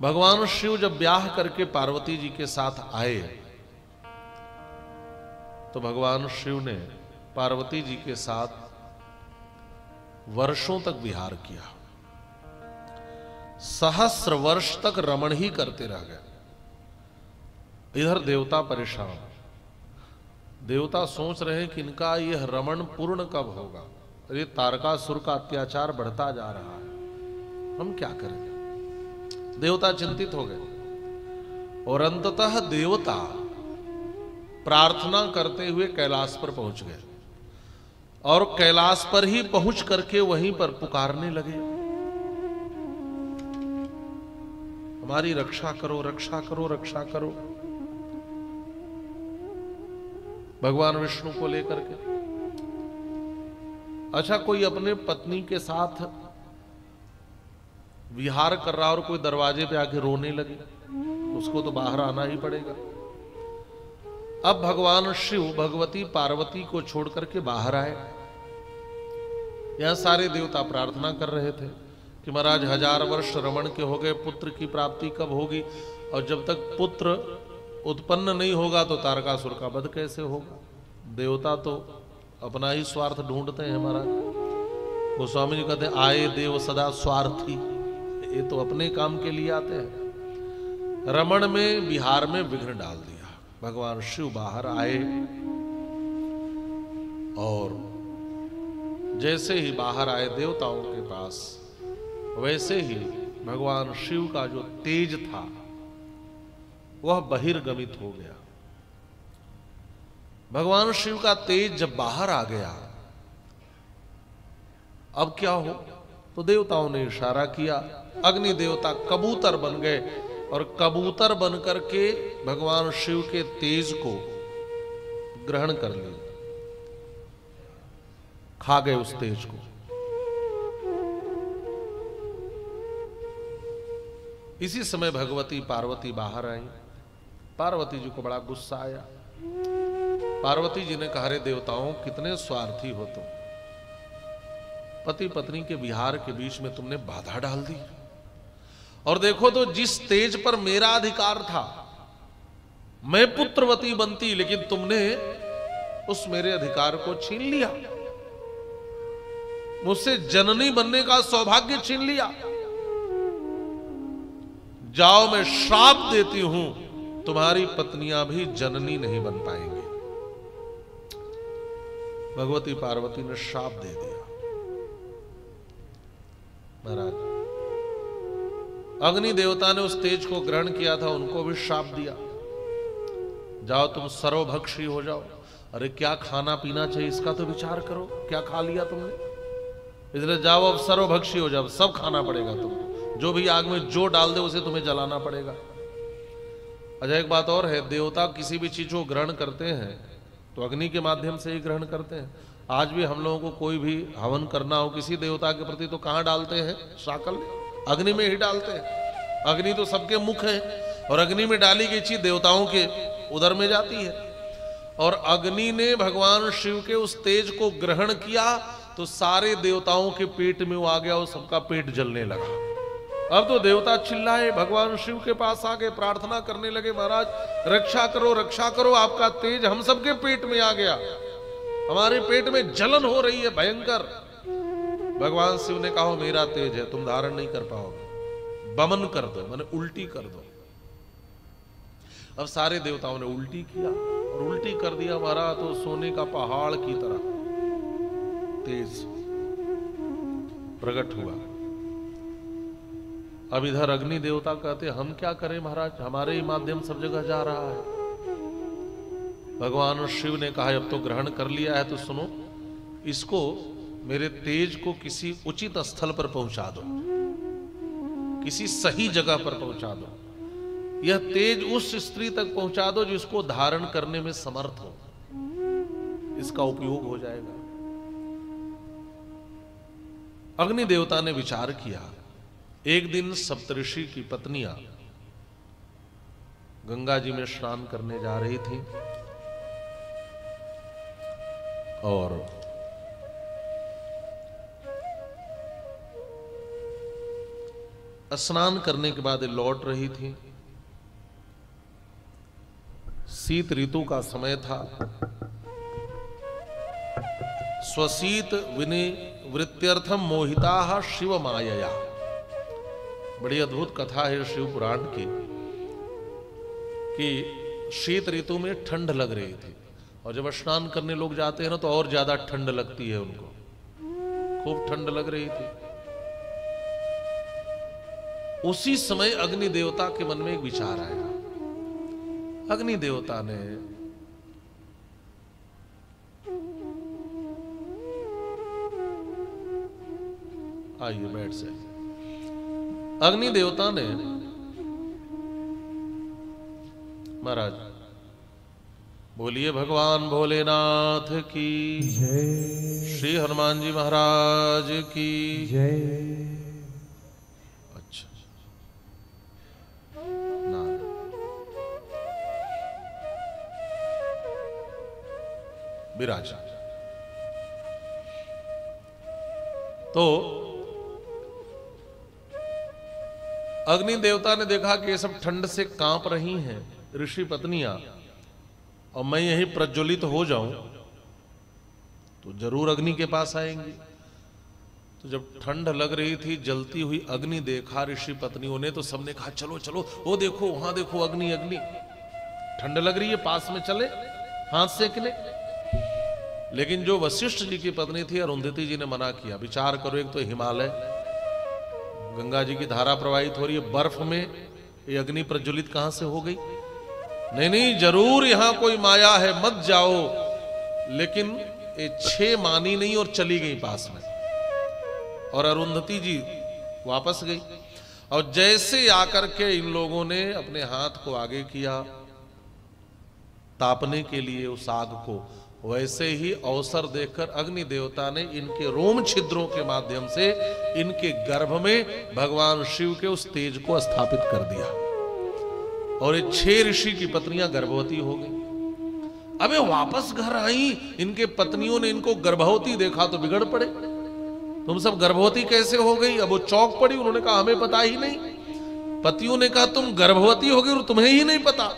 भगवान शिव जब ब्याह करके पार्वती जी के साथ आए तो भगवान शिव ने पार्वती जी के साथ वर्षों तक विहार किया। सहस्र वर्ष तक रमण ही करते रह गए। इधर देवता परेशान, देवता सोच रहे हैं कि इनका यह रमण पूर्ण कब होगा। ये तारकासुर का अत्याचार बढ़ता जा रहा है, हम क्या करें। देवता चिंतित हो गए और अंततः देवता प्रार्थना करते हुए कैलाश पर पहुंच गए और कैलाश पर ही पहुंच करके वहीं पर पुकारने लगे, हमारी रक्षा करो, रक्षा करो, रक्षा करो। भगवान विष्णु को लेकर के। अच्छा, कोई अपने पत्नी के साथ विहार कर रहा और कोई दरवाजे पे आके रोने लगे, उसको तो बाहर आना ही पड़ेगा। अब भगवान शिव भगवती पार्वती को छोड़ करके बाहर आए। यहां सारे देवता प्रार्थना कर रहे थे कि महाराज 1000 वर्ष रमण के हो गए, पुत्र की प्राप्ति कब होगी, और जब तक पुत्र उत्पन्न नहीं होगा तो तारकासुर का वध कैसे होगा। देवता तो अपना ही स्वार्थ ढूंढते हैं महाराज। गोस्वामी जी कहते हैं आए देव सदा स्वार्थी, ये तो अपने काम के लिए आते हैं। रमण में विहार में विघ्न डाल दिया। भगवान शिव बाहर आए और जैसे ही बाहर आए देवताओं के पास, वैसे ही भगवान शिव का जो तेज था वह बहिर्गमित हो गया। भगवान शिव का तेज जब बाहर आ गया, अब क्या हो, तो देवताओं ने इशारा किया। अग्नि देवता कबूतर बन गए और कबूतर बनकर के भगवान शिव के तेज को ग्रहण कर लिए, खा गए उस तेज को। इसी समय भगवती पार्वती बाहर आई। पार्वती जी को बड़ा गुस्सा आया। पार्वती जी ने कहा, अरे देवताओं, कितने स्वार्थी हो तुम। पति पत्नी के विहार के बीच में तुमने बाधा डाल दी। और देखो तो जिस तेज पर मेरा अधिकार था, मैं पुत्रवती बनती, लेकिन तुमने उस मेरे अधिकार को छीन लिया, मुझसे जननी बनने का सौभाग्य छीन लिया। जाओ, मैं श्राप देती हूं, तुम्हारी पत्नियां भी जननी नहीं बन पाएंगी। भगवती पार्वती ने श्राप दे दिया। महाराज अग्नि देवता ने उस तेज को ग्रहण किया था, उनको भी श्राप दिया, जाओ तुम सर्वभक्षी हो जाओ। अरे क्या खाना पीना चाहिए इसका तो विचार करो, क्या खा लिया तुमने, इसलिए जाओ अब सर्वभक्षी हो जाओ, सब खाना पड़ेगा तुमको, जो भी आग में जो डाल दे उसे तुम्हें जलाना पड़ेगा। अच्छा, एक बात और है, देवता किसी भी चीज को ग्रहण करते हैं तो अग्नि के माध्यम से ही ग्रहण करते हैं। आज भी हम लोगों को कोई भी हवन करना हो किसी देवता के प्रति तो कहां डालते हैं, शाकल, अग्नि में ही डालते हैं। अग्नि तो सबके मुख है और अग्नि में डाली गई चीज देवताओं के उदर में जाती है। और अग्नि ने भगवान शिव के उस तेज को ग्रहण किया तो सारे देवताओं के पेट में वो आ गया और सबका पेट जलने लगा। अब तो देवता चिल्लाए, भगवान शिव के पास आ गए, प्रार्थना करने लगे, महाराज रक्षा करो, रक्षा करो, आपका तेज हम सबके पेट में आ गया, हमारे पेट में जलन हो रही है भयंकर। भगवान शिव ने कहा, मेरा तेज है, तुम धारण नहीं कर पाओगे, बमन कर दो, माने उल्टी कर दो। अब सारे देवताओं ने उल्टी किया और उल्टी कर दिया महाराज, तो सोने का पहाड़ की तरह तेज प्रकट हुआ। अब इधर अग्नि देवता कहते, हम क्या करें महाराज, हमारे ही माध्यम सब जगह जा रहा है। भगवान शिव ने कहा, अब तो ग्रहण कर लिया है तो सुनो, इसको मेरे तेज को किसी उचित स्थल पर पहुंचा दो, किसी सही जगह पर पहुंचा दो। यह तेज उस स्त्री तक पहुंचा दो जिसको धारण करने में समर्थ हो, इसका उपयोग हो जाएगा। अग्नि देवता ने विचार किया। एक दिन सप्तऋषि की पत्नियां गंगा जी में स्नान करने जा रही थी और स्नान करने के बाद लौट रही थी। शीत ऋतु का समय था। स्वशीत विनिवृत्त्यर्थम मोहिता शिव मायया। बड़ी अद्भुत कथा है शिव पुराण की कि शीत ऋतु में ठंड लग रही थी और जब स्नान करने लोग जाते हैं ना तो और ज्यादा ठंड लगती है उनको, खूब ठंड लग रही थी। उसी समय अग्नि देवता के मन में एक विचार आया। अग्नि देवता ने आइए बैठ से अग्नि देवता ने महाराज बोलिए भगवान भोलेनाथ की जय, श्री हनुमान जी महाराज की जय। अच्छा ना विराजा। तो अग्नि देवता ने देखा कि ये सब ठंड से कांप रही हैं ऋषि पत्नियां और मैं यही प्रज्वलित हो जाऊं तो जरूर अग्नि के पास आएंगी। तो जब ठंड लग रही थी, जलती हुई अग्नि देखा ऋषि पत्नियों ने तो सबने कहा चलो चलो, वो देखो वहां देखो अग्नि अग्नि, ठंड लग रही है पास में चले हाथ सेकने। लेकिन जो वशिष्ठ जी की पत्नी थी अरुंधति जी ने मना किया। विचार करो, एक तो हिमालय, गंगा जी की धारा प्रवाहित हो रही है, बर्फ में ये अग्नि प्रज्वलित कहां से हो गई? नहीं नहीं, जरूर यहां कोई माया है, मत जाओ। लेकिन ये 6 मानी नहीं और चली गई पास में, और अरुंधति जी वापस गई। और जैसे आकर के इन लोगों ने अपने हाथ को आगे किया तापने के लिए उस आग को, वैसे ही अवसर देखकर अग्नि देवता ने इनके रोम छिद्रों के माध्यम से इनके गर्भ में भगवान शिव के उस तेज को स्थापित कर दिया और ये 6 ऋषि की पत्नियां गर्भवती हो गई। अबे वापस घर आई, इनके पत्नियों ने इनको गर्भवती देखा तो बिगड़ पड़े, तुम सब गर्भवती कैसे हो गई? अब वो चौंक पड़ी, उन्होंने कहा हमें पता ही नहीं। पतियों ने कहा तुम गर्भवती हो गई और तुम्हें ही नहीं पता,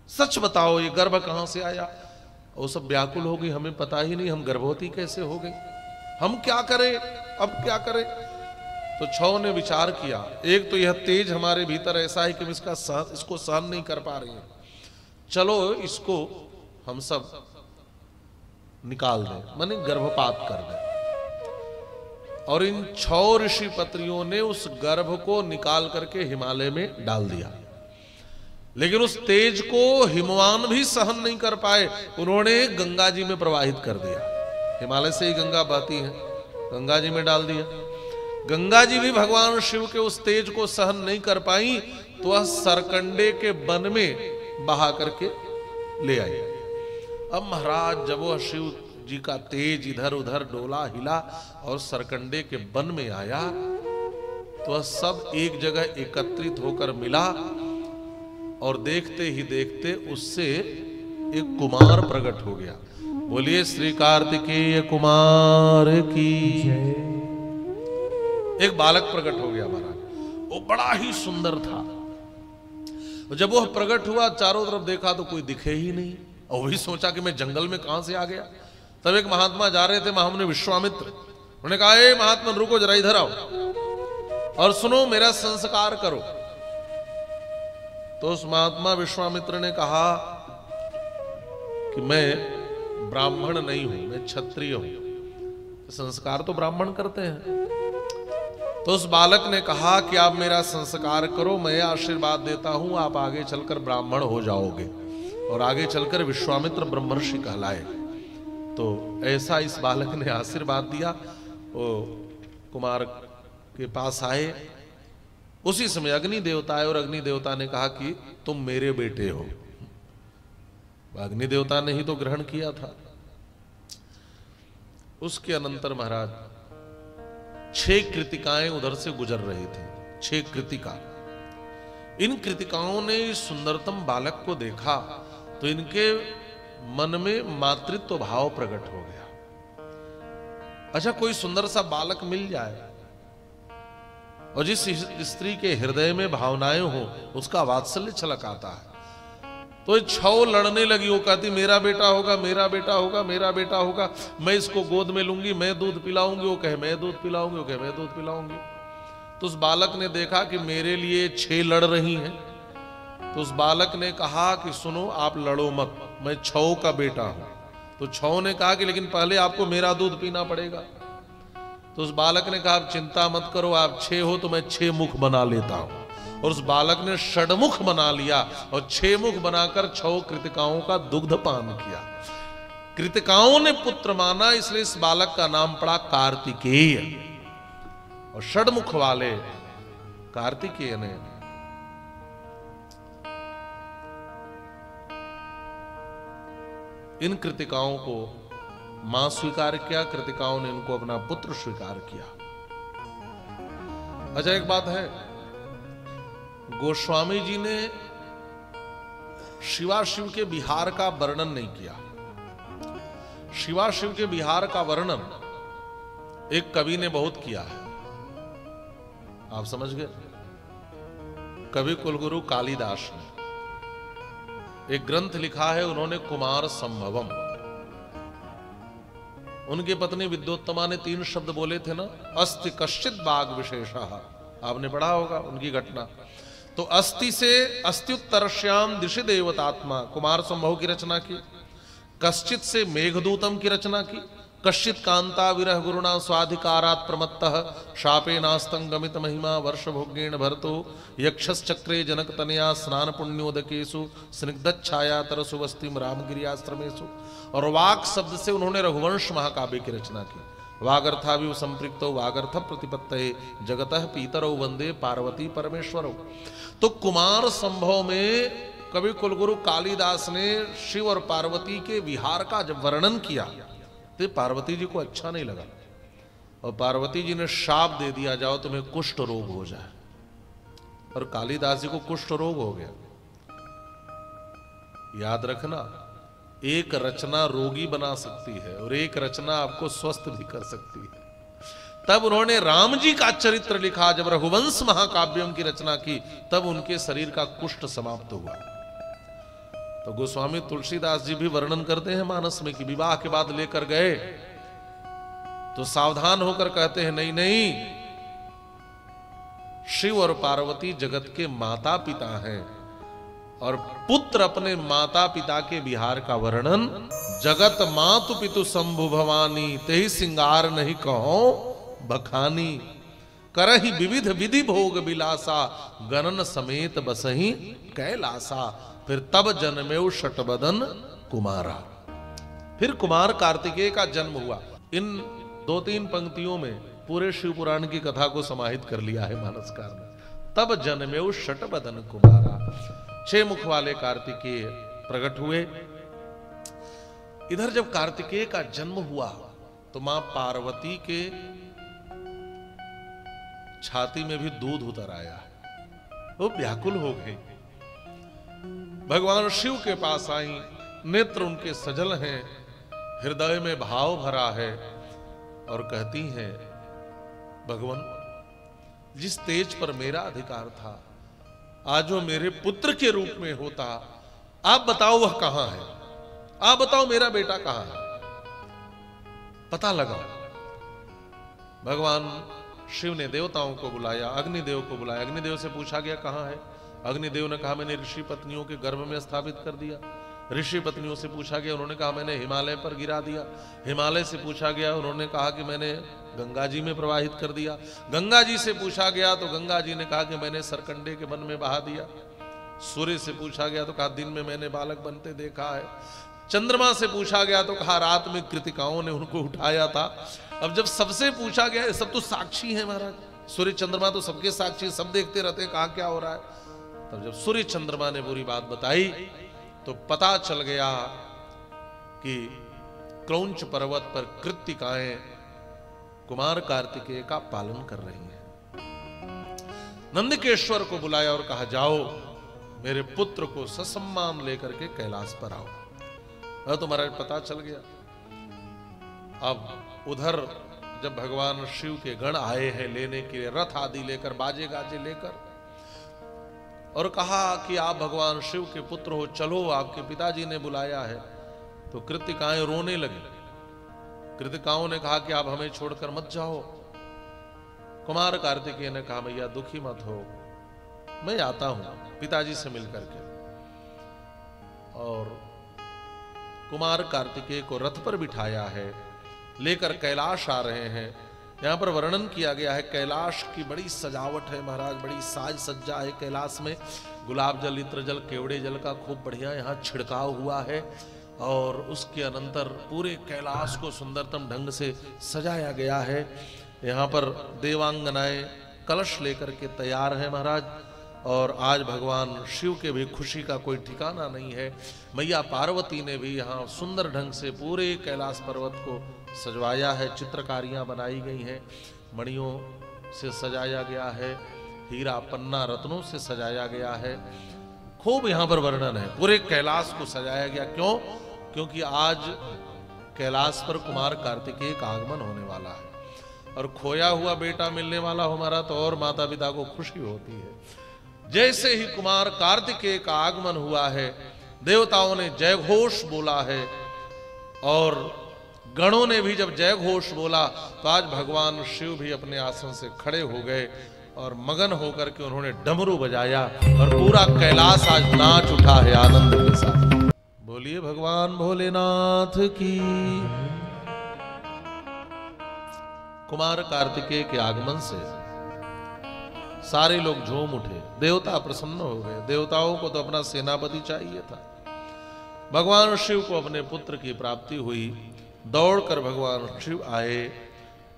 सच बताओ ये गर्भ कहां से आया? वो सब व्याकुल हो गई, हमें पता ही नहीं, हम गर्भवती कैसे हो गई, हम क्या करें, अब क्या करें? तो 6 ने विचार किया, एक तो यह तेज हमारे भीतर ऐसा है कि हम इसको सहन नहीं कर पा रहे हैं, चलो इसको हम सब निकाल दें, माने गर्भपात कर दें। और इन 6 ऋषि पत्नियों ने उस गर्भ को निकाल करके हिमालय में डाल दिया। लेकिन उस तेज को हिमवान भी सहन नहीं कर पाए, उन्होंने गंगा जी में प्रवाहित कर दिया। हिमालय से ही गंगा बहती है, गंगा जी में डाल दिया। गंगा जी भी भगवान शिव के उस तेज को सहन नहीं कर पाई, तो वह सरकंडे के वन में बहा करके ले आई। अब महाराज जब वह शिव जी का तेज इधर उधर डोला हिला और सरकंडे के वन में आया, तो वह सब एक जगह एकत्रित होकर मिला और देखते ही देखते उससे एक कुमार प्रकट हो गया। बोलिए श्री कार्तिकेय कुमार की। एक बालक प्रकट हो गया महाराज, वो बड़ा ही सुंदर था। जब वह प्रकट हुआ, चारों तरफ देखा तो कोई दिखे ही नहीं, और वही सोचा कि मैं जंगल में कहां से आ गया। तब एक महात्मा जा रहे थे, महामुनि विश्वामित्र, उन्होंने कहा ए महात्मा रुको जरा, इधर आओ और सुनो, मेरा संस्कार करो। तो उस महात्मा विश्वामित्र ने कहा कि मैं ब्राह्मण नहीं हूं, मैं क्षत्रिय हूं। संस्कार तो ब्राह्मण करते हैं। तो उस बालक ने कहा कि आप मेरा संस्कार करो, मैं आशीर्वाद देता हूं, आप आगे चलकर ब्राह्मण हो जाओगे और आगे चलकर विश्वामित्र ब्रह्मर्षि कहलाए। तो ऐसा इस बालक ने आशीर्वाद दिया। वो कुमार के पास आए, उसी समय अग्नि देवता आए और अग्नि देवता ने कहा कि तुम मेरे बेटे हो। अग्नि देवता ने ही तो ग्रहण किया था। उसके अनंतर महाराज 6 कृतिकाएं उधर से गुजर रही थी, 6 कृतिका। इन कृतिकाओं ने इस सुंदरतम बालक को देखा तो इनके मन में मातृत्व भाव प्रकट हो गया। अच्छा, कोई सुंदर सा बालक मिल जाए और जिस स्त्री के हृदय में भावनाएं हो उसका वात्सल्य छलक आता है। तो छौ लड़ने लगी, वो कहती मेरा बेटा होगा, मेरा बेटा होगा, मेरा बेटा होगा, मैं इसको गोद में लूंगी, मैं दूध पिलाऊंगी, वो कहे मैं दूध पिलाऊंगी, वो कहे मैं दूध पिलाऊंगी। तो उस बालक ने देखा कि मेरे लिए 6 लड़ रही हैं। तो उस बालक ने कहा कि सुनो, आप लड़ो मत, मैं 6 का बेटा हूं। तो 6 ने कहा कि लेकिन पहले आपको मेरा दूध पीना पड़ेगा। तो उस बालक ने कहा आप चिंता मत करो, आप 6 हो तो मैं 6 मुख बना लेता हूं। और उस बालक ने षडमुख बना लिया और 6 मुख बनाकर 6 कृतिकाओं का दुग्ध पान किया। कृतिकाओं ने पुत्र माना, इसलिए इस बालक का नाम पड़ा कार्तिकेय। और षडमुख वाले कार्तिकेय ने इन कृतिकाओं को मां स्वीकार किया, कृतिकाओं ने इनको अपना पुत्र स्वीकार किया। अच्छा, एक बात है, गोस्वामी जी ने शिवाशिव के विहार का वर्णन नहीं किया। शिवाशिव के विहार का वर्णन एक कवि ने बहुत किया है, आप समझ गए। कवि कुलगुरु कालिदास ने एक ग्रंथ लिखा है, उन्होंने कुमार संभवम। उनकी पत्नी विद्योत्तमा ने 3 शब्द बोले थे ना, अस्ति कश्चित बाग विशेषः, आपने पढ़ा होगा उनकी घटना। तो अस्ति से अस्त्युत्तरश्याम दिशि देवतात्मा, कुमार संभव की रचना की। कश्चित से मेघदूतम की रचना की। कश्चित कांता विरह गुरुणा स्वाधिकारात् प्रमत्तः शापे नास्तं गमित महिमा वर्ष भोगेण भरतो यक्षश्चक्रे जनक तनया स्नान पुण्योदकेषु स्निग्धच्छाया तरसु वस्तिम रामगिरियाश्रमेषु। और वाक शब्द से उन्होंने रघुवंश महाकाव्य की रचना की। वागर्थाविव संपृक्तो वागर्थ प्रतिपत्तये जगतः पीतरौ वंदे पार्वती परमेश्वरौ। तो कुमार संभव में कवि कुलगुरु कालिदास ने शिव और पार्वती के विहार का जब वर्णन किया तो पार्वती जी को अच्छा नहीं लगा और पार्वती जी ने शाप दे दिया, जाओ तुम्हें कुष्ठ रोग हो जाए। और कालिदास जी को कुष्ठ रोग हो गया। याद रखना, एक रचना रोगी बना सकती है और एक रचना आपको स्वस्थ भी कर सकती है। तब उन्होंने राम जी का चरित्र लिखा, जब रघुवंश महाकाव्यम की रचना की तब उनके शरीर का कुष्ठ समाप्त हुआ। तो गोस्वामी तुलसीदास जी भी वर्णन करते हैं मानस में कि विवाह के बाद लेकर गए तो सावधान होकर कहते हैं नहीं नहीं, शिव और पार्वती जगत के माता पिता हैं और पुत्र अपने माता पिता के विहार का वर्णन जगत मातु पितु शंभु भवानी तेहि सिंगार नहीं कहो बखानी करहि विविध विधि भोग विलासा गणन समेत बसही कैलासा। फिर तब जन्मेउ शतबदन कुमारा। फिर कुमार कार्तिकेय का जन्म हुआ। इन 2-3 पंक्तियों में पूरे शिव पुराण की कथा को समाहित कर लिया है मानसकार ने। तब जन्मेउ शतबदन कुमारा, 6 मुख वाले कार्तिकेय प्रकट हुए। इधर जब कार्तिकेय का जन्म हुआ तो मां पार्वती के छाती में भी दूध उतर आया, वो व्याकुल हो गई। भगवान शिव के पास आई, नेत्र उनके सजल हैं, हृदय में भाव भरा है और कहती हैं भगवान, जिस तेज पर मेरा अधिकार था आज वो मेरे पुत्र के रूप में होता, आप बताओ वह कहां है, आप बताओ मेरा बेटा कहां है, पता लगाओ। भगवान शिव ने देवताओं को बुलाया, अग्निदेव को बुलाया। अग्निदेव से पूछा गया कहां है। अग्निदेव ने कहा मैंने ऋषि पत्नियों के गर्भ में स्थापित कर दिया। ऋषि पत्नियों से पूछा गया, उन्होंने कहा मैंने हिमालय पर गिरा दिया। हिमालय से पूछा गया, उन्होंने कहा कि मैंने गंगा जी में प्रवाहित कर दिया। गंगा जी से पूछा गया तो गंगा जी ने कहा कि मैंने सरकंडे के वन में बहा दिया। सूर्य से पूछा गया तो कहा दिन में मैंने बालक बनते देखा है। चंद्रमा से पूछा गया तो कहा रात में कृतिकाओं ने उनको उठाया था। अब जब सबसे पूछा गया, सब तो साक्षी है महाराज, सूर्य चंद्रमा तो सबके साक्षी, सब देखते रहते कहां क्या हो रहा है। तब जब सूर्य चंद्रमा ने बुरी बात बताई तो पता चल गया कि क्रौंच पर्वत पर कृत्तिकाएं कुमार कार्तिकेय का पालन कर रही हैं। नंदकेश्वर को बुलाया और कहा जाओ मेरे पुत्र को ससम्मान लेकर के कैलाश पर आओ। तो महाराज पता चल गया। अब उधर जब भगवान शिव के गण आए हैं लेने के लिए, रथ आदि लेकर, बाजे गाजे लेकर, और कहा कि आप भगवान शिव के पुत्र हो, चलो आपके पिताजी ने बुलाया है, तो कृतिकाएं रोने लगी। कृतिकाओं ने कहा कि आप हमें छोड़कर मत जाओ। कुमार कार्तिकेय ने कहा मैया दुखी मत हो, मैं आता हूं पिताजी से मिलकर के। और कुमार कार्तिकेय को रथ पर बिठाया है, लेकर कैलाश आ रहे हैं। यहां पर वर्णन किया गया है कैलाश की बड़ी सजावट है महाराज, बड़ी साज सज्जा है कैलाश में। गुलाब जल, इत्र जल, केवड़े जल का खूब बढ़िया यहाँ छिड़काव हुआ है, और उसके अनंतर पूरे कैलाश को सुंदरतम ढंग से सजाया गया है। यहाँ पर देवांगनाएं कलश लेकर के तैयार हैं महाराज, और आज भगवान शिव के भी खुशी का कोई ठिकाना नहीं है। मैया पार्वती ने भी यहाँ सुंदर ढंग से पूरे कैलाश पर्वत को सजवाया है, चित्रकारियाँ बनाई गई हैं, मणियों से सजाया गया है, हीरा पन्ना रत्नों से सजाया गया है। खूब यहाँ पर वर्णन है, पूरे कैलाश को सजाया गया। क्यों? क्योंकि आज कैलाश पर कुमार कार्तिकेय का आगमन होने वाला है, और खोया हुआ बेटा मिलने वाला हो हमारा तो और माता पिता को खुशी होती है। जैसे ही कुमार कार्तिकेय का आगमन हुआ है, देवताओं ने जय घोष बोला है, और गणों ने भी जब जय घोष बोला तो आज भगवान शिव भी अपने आसन से खड़े हो गए, और मगन होकर के उन्होंने डमरू बजाया, और पूरा कैलाश आज नाच उठा है आनंद के साथ। बोलिए भगवान भोलेनाथ की। कुमार कार्तिकेय के आगमन से सारे लोग झूम उठे, देवता प्रसन्न हो गए। देवताओं को तो अपना सेनापति चाहिए था। भगवान शिव को अपने पुत्र की प्राप्ति हुई। दौड़कर भगवान शिव आए।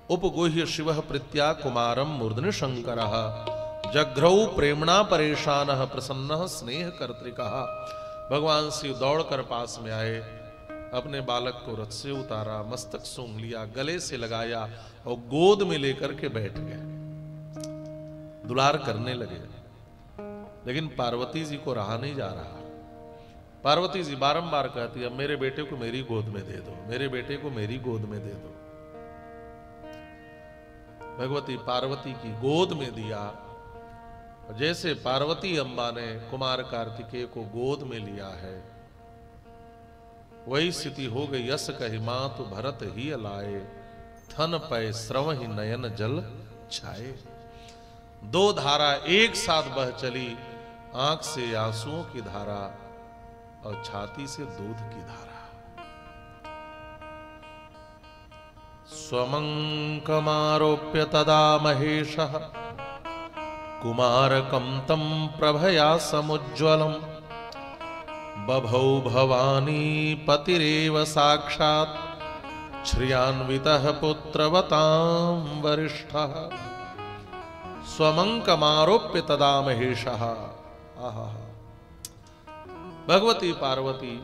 उपगुह्य शिव प्रीत्या कुमारम मूर्धनि शंकर जघ्रौ प्रेमणा परेशान प्रसन्न स्नेह कर्तिका। भगवान शिव दौड़कर पास में आए, अपने बालक को रथ से उतारा, मस्तक सूंघ लिया, गले से लगाया और गोद में लेकर के बैठ गए। दुलार करने लगे, लेकिन पार्वती जी को रहा नहीं जा रहा। पार्वती जी बारंबार कहती है मेरे बेटे को मेरी गोद में दे दो, मेरे बेटे को मेरी गोद में दे दो। भगवती पार्वती की गोद में दिया। जैसे पार्वती अम्बा ने कुमार कार्तिकेय को गोद में लिया है, वही स्थिति हो गई। यस कहि मातु भरत ही लाए, थन पै स्रव ही नयन जल छाए। दो धारा एक साथ बह चली, आंख से आंसुओं की धारा और छाती से दूध की धारा। स्वमंकमारोप्य तदा महेशः कुमारकं तं प्रभया समुज्ज्वलम्। बभौ भवानी पतिरेव साक्षात्, श्रियान्वितः पुत्रवतां वरिष्ठः। स्वमंकमारोप्य तदा महेशः। आहा, भगवती पार्वती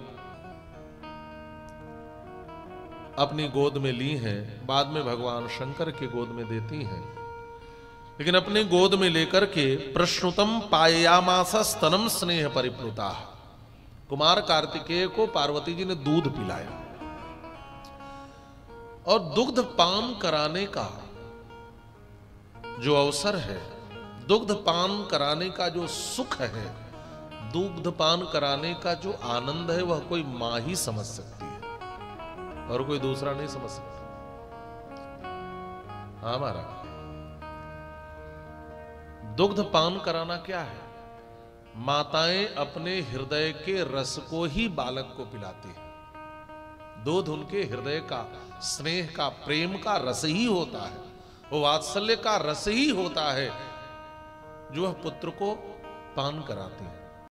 अपनी गोद में ली हैं, बाद में भगवान शंकर की गोद में देती हैं, लेकिन अपनी गोद में लेकर के प्रश्नुतम पायामास स्तनम स्नेह परिप्लुता। कुमार कार्तिकेय को पार्वती जी ने दूध पिलाया, और दुग्ध पान कराने का जो अवसर है, दुग्ध पान कराने का जो सुख है, दुग्ध पान कराने का जो आनंद है, वह कोई मां ही समझ सकती है और कोई दूसरा नहीं समझ सकता। हाँ महाराज, दुग्ध पान कराना क्या है? माताएं अपने हृदय के रस को ही बालक को पिलाती हैं। दूध उनके हृदय का, स्नेह का, प्रेम का रस ही होता है, वो वात्सल्य का रस ही होता है जो वह पुत्र को पान कराती है।